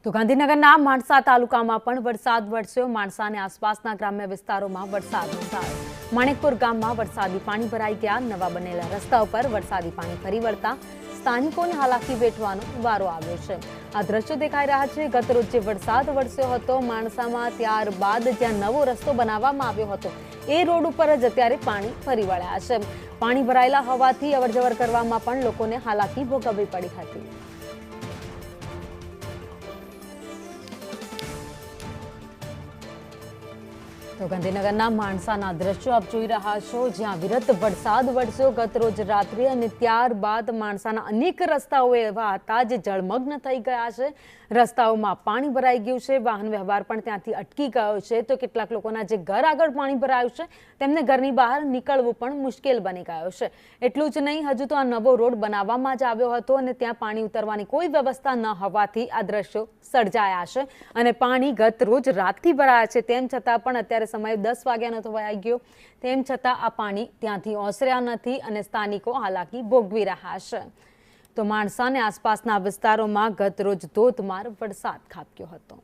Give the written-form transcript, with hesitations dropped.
તો ગાંધીનગરના માણસા તાલુકામાં પણ વરસાદ વરસ્યો। માણસા અને આસપાસના ગ્રામ્ય વિસ્તારોમાં વરસાદ વરસ્યો। માણેકપુર ગામમાં વરસાદી પાણી ભરાઈ ગયા। નવા બનેલા રસ્તા ઉપર વરસાદી પાણી ફરી વળતા સ્થાનિકોને હાલાકી વેઠવાનો વારો આવ્યો છે। આ દ્રશ્યો દેખાઈ રહ્યા છે। ગતરોજ જે વરસાદ વરસ્યો હતો માણસામાં, ત્યારબાદ જ્યાં નવો રસ્તો બનાવવામાં આવ્યો હતો એ રોડ ઉપર જ અત્યારે પાણી ફરી વળ્યા છે। પાણી ભરાયેલા હોવાથી અવરજવર કરવામાં પણ લોકોને હાલાકી ભોગવવી પડી હતી। તો ગાંધીનગરના માણસાના દ્રશ્યો આપ જોઈ રહ્યા છો, જ્યાં વિરત વરસાદ વરસ્યો ગતરોજ રાત્રે અને ત્યારબાદ માણસાના અનેક રસ્તાઓ એવા હતા જે જળમગ્ન થઈ ગયા છે। રસ્તાઓમાં પાણી ભરાઈ ગયું છે, વાહન વ્યવહાર પણ ત્યાંથી અટકી ગયો છે। તો કેટલાક લોકોના જે ઘર આગળ પાણી ભરાયું છે તેમને ઘરની બહાર નીકળવું પણ મુશ્કેલ બની ગયો છે। એટલું જ નહીં, હજુ તો આ નવો રોડ બનાવવામાં જ આવ્યો હતો અને ત્યાં પાણી ઉતરવાની કોઈ વ્યવસ્થા ન હોવાથી આ દ્રશ્યો સર્જાયા છે અને પાણી ગત રોજ રાતથી ભરાયા છે। તેમ છતાં પણ અત્યારે સમય 10 વાગ્યાનો થવાઈ ગયો, તેમ છતાં આ પાણી ત્યાંથી ઓસર્યા નથી અને સ્થાનિકો હાલાકી ભોગવી રહ્યા છે। તો માણસા અને આસપાસના વિસ્તારોમાં ગત રોજ ધોધમાર વરસાદ ખાબક્યો હતો।